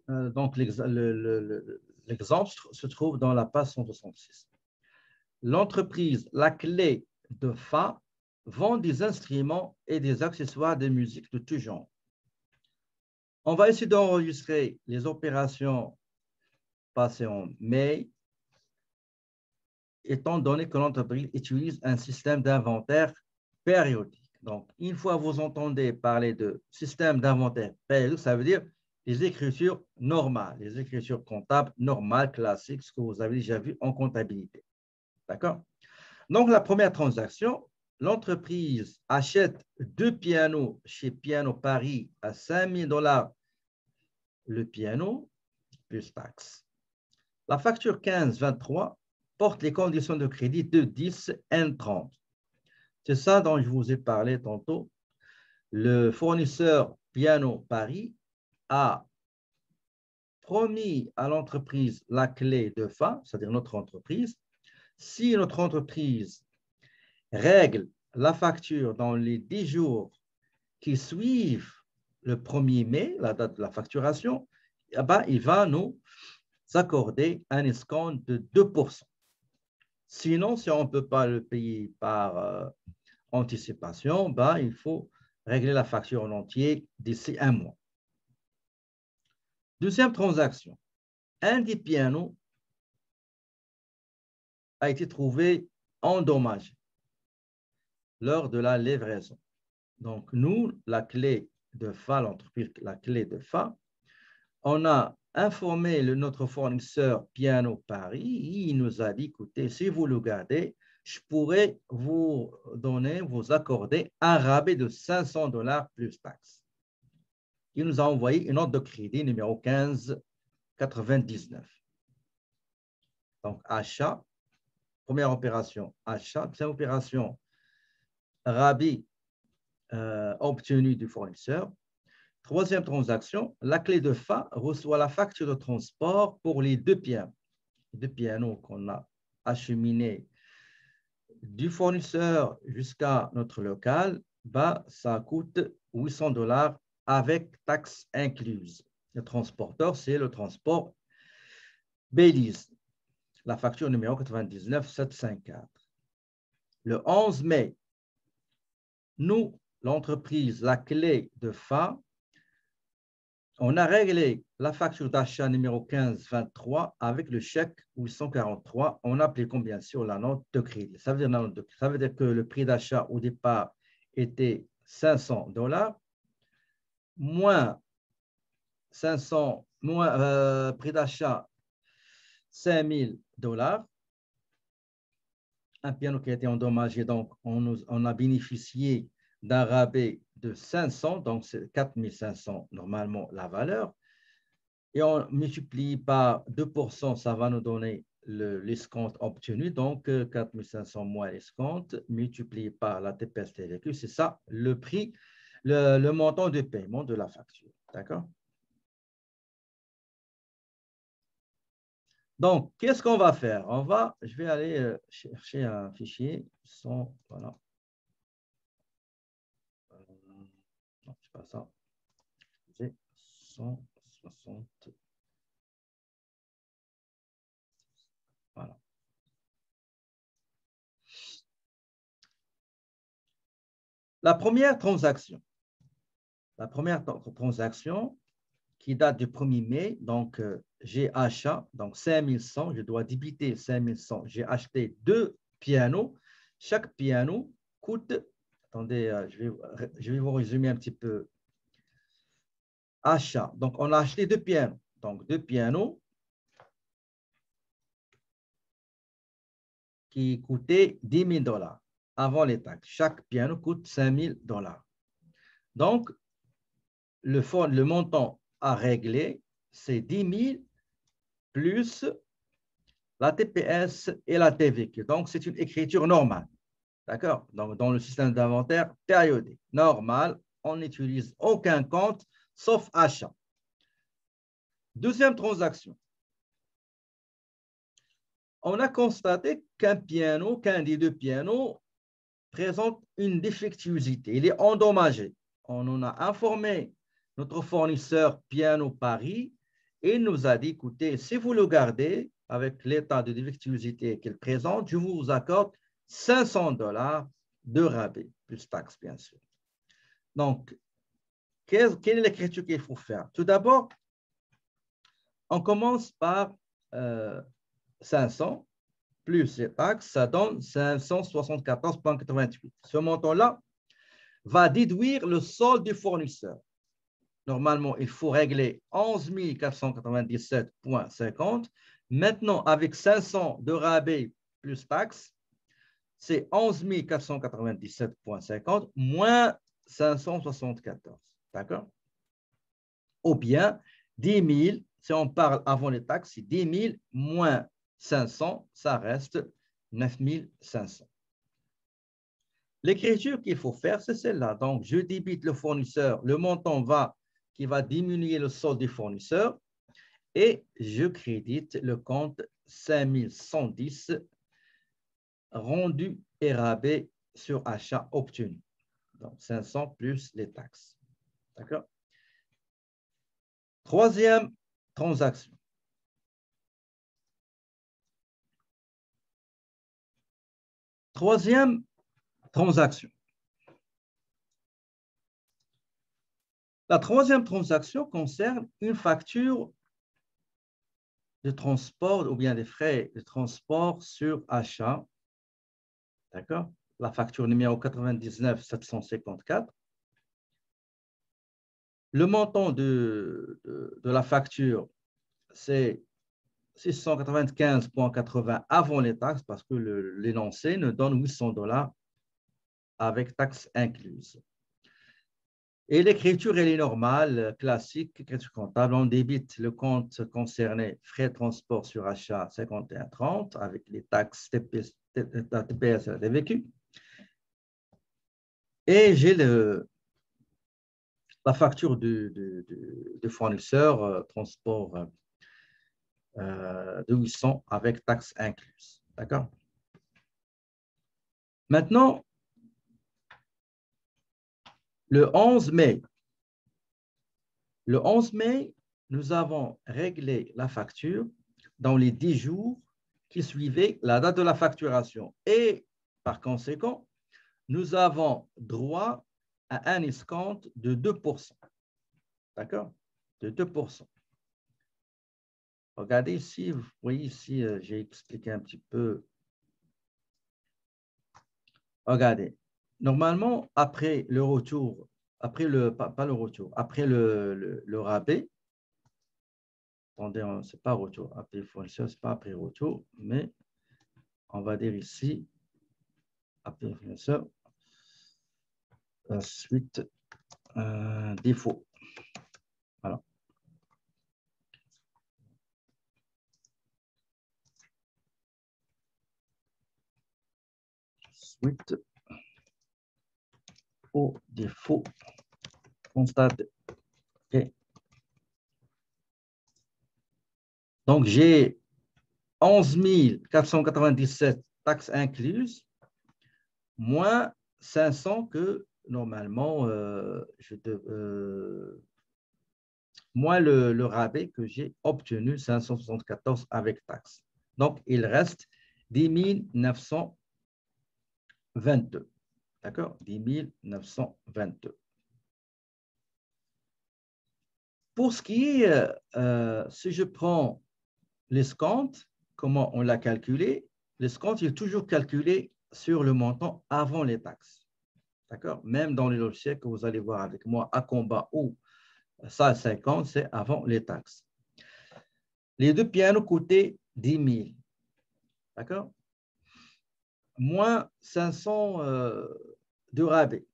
donc l'exemple se trouve dans la page 166. L'entreprise La Clé de Fa vend des instruments et des accessoires de musique de tout genre. On va essayer d'enregistrer les opérations passées en mai, étant donné que l'entreprise utilise un système d'inventaire périodique. Donc, une fois que vous entendez parler de système d'inventaire périodique, ça veut dire les écritures normales, les écritures comptables normales, classiques, ce que vous avez déjà vu en comptabilité. D'accord? Donc, la première transaction, l'entreprise achète 2 pianos chez Piano Paris à 5 000 $ le piano, plus taxe. La facture 15-23 porte les conditions de crédit de 10 N30. C'est ça dont je vous ai parlé tantôt. Le fournisseur Piano Paris a promis à l'entreprise La Clé de Fa, c'est-à-dire notre entreprise, si notre entreprise règle la facture dans les 10 jours qui suivent le 1er mai, la date de la facturation, eh ben, il va nous accorder un escompte de 2%. Sinon, si on ne peut pas le payer par anticipation, ben, il faut régler la facture en entier d'ici 1 mois. Deuxième transaction, un des pianos a été trouvé endommagé lors de la livraison. Donc, nous, La Clé de Fa, l'entreprise La Clé de Fa, on a informé notre fournisseur Piano Paris. Il nous a dit, écoutez, si vous le gardez, je pourrais vous donner, vous accorder un rabais de 500 $ plus taxes. Il nous a envoyé une note de crédit numéro 1599. Donc, achat, première opération, achat, deuxième opération, rabais obtenu du fournisseur. Troisième transaction, La Clé de Fa reçoit la facture de transport pour les 2 pianos. Les 2 pianos qu'on a acheminés du fournisseur jusqu'à notre local, bah, ça coûte 800 $ avec taxes incluses. Le transporteur, c'est le transport Belize. La facture numéro 99754. Le 11 mai, nous, l'entreprise La Clé de Fa, on a réglé la facture d'achat numéro 1523 avec le chèque 843 en appliquant bien sûr la note de crédit. Ça veut dire que le prix d'achat au départ était 500 $ moins 500, moins prix d'achat 5000 $. Un piano qui a été endommagé, donc on a bénéficié d'un rabais de 500, donc c'est 4500 normalement la valeur. Et on multiplie par 2%, ça va nous donner l'escompte obtenu. Donc, 4500 moins l'escompte, multiplié par la TPS TVQ, c'est ça le prix, le montant de paiement de la facture. D'accord? Donc, qu'est-ce qu'on va faire? Je vais aller chercher un fichier. Voilà. Non, c'est pas ça. J'ai 160. Voilà. La première transaction qui date du 1er mai, donc j'ai achat, donc 5100, je dois débiter 5100. J'ai acheté 2 pianos. Chaque piano coûte, attendez, je vais vous résumer un petit peu. Achat, donc on a acheté 2 pianos. Donc 2 pianos qui coûtaient 10 000 $ avant les taxes. Chaque piano coûte 5 000 $. Donc, le montant à régler, c'est 10 000 plus la TPS et la TVQ. Donc, c'est une écriture normale. D'accord? Donc, dans le système d'inventaire périodique. Normal, on n'utilise aucun compte sauf achat. Deuxième transaction. On a constaté qu'un des 2 pianos présente une défectuosité. Il est endommagé. On en a informé notre fournisseur Piano Paris il nous a dit, écoutez, si vous le gardez avec l'état de défectuosité qu'il présente, je vous accorde $500 de rabais, plus taxes, bien sûr. Donc, quelle est l'écriture qu'il faut faire? Tout d'abord, on commence par 500 plus les taxes, ça donne 574,88. Ce montant-là va déduire le solde du fournisseur. Normalement, il faut régler 11 497,50. Maintenant, avec 500 de rabais plus taxes, c'est 11 497,50 moins 574. D'accord? Ou bien 10 000, si on parle avant les taxes, c'est 10 000 moins 500, ça reste 9 500. L'écriture qu'il faut faire, c'est celle-là. Donc, je débite le fournisseur, le montant qui va diminuer le solde du fournisseur et je crédite le compte 5110 rendu et rabais sur achat obtenu. Donc, 500 plus les taxes. D'accord? Troisième transaction. Troisième transaction. La troisième transaction concerne une facture de transport ou bien des frais de transport sur achat. D'accord? La facture numéro 99 754. Le montant de la facture, c'est 695,80 avant les taxes parce que l'énoncé nous donne $800 avec taxes incluses. Et l'écriture, elle est normale, classique, écriture comptable. On débite le compte concerné, frais de transport sur achat 51,30 avec les taxes TPS et la TVQ. Et j'ai la facture de fournisseur, transport de 800 avec taxes incluses. D'accord? Maintenant, le 11 mai, nous avons réglé la facture dans les 10 jours qui suivaient la date de la facturation. Et par conséquent, nous avons droit à un escompte de 2%. D'accord? De 2%. Regardez ici, vous voyez ici, j'ai expliqué un petit peu. Regardez, normalement, après le retour, après pas le retour, après le rabais, attendez, ce n'est pas retour, après fournisseur, ce n'est pas après retour, mais on va dire ici, après fournisseur, suite défaut. Voilà. Suite au défaut constaté. Okay. Donc, j'ai 11 497 taxes incluses, moins 500 que normalement, moins le rabais que j'ai obtenu, 574 avec taxes. Donc, il reste 10 922. D'accord? 10 922. Pour ce qui est, si je prends l'escompte, comment on l'a calculé? L'escompte, il est toujours calculé sur le montant avant les taxes. D'accord? Même dans les logiciels que vous allez voir avec moi à combat ou ça 50, c'est avant les taxes. Les deux pianos coûtaient 10 000. D'accord? Moins 500 de rabais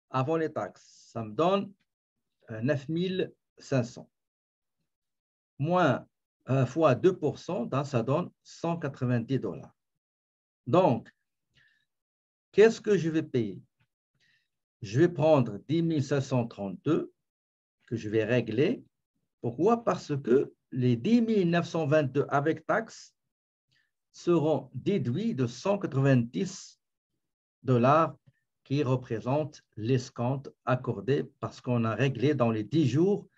avant les taxes. Ça me donne 9 500. Moins fois 2%, ça donne $190. Donc, qu'est-ce que je vais payer? Je vais prendre 10 732 que je vais régler. Pourquoi? Parce que les 10 922 avec taxes seront déduits de $190 qui représentent l'escompte accordé parce qu'on a réglé dans les 10 jours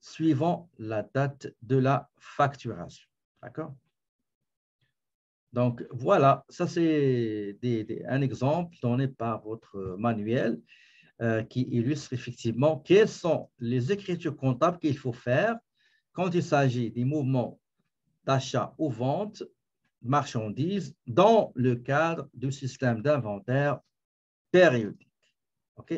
suivant la date de la facturation. D'accord? Donc, voilà, ça c'est un exemple donné par votre manuel qui illustre effectivement quelles sont les écritures comptables qu'il faut faire quand il s'agit des mouvements d'achat ou vente de marchandises dans le cadre du système d'inventaire périodique. OK?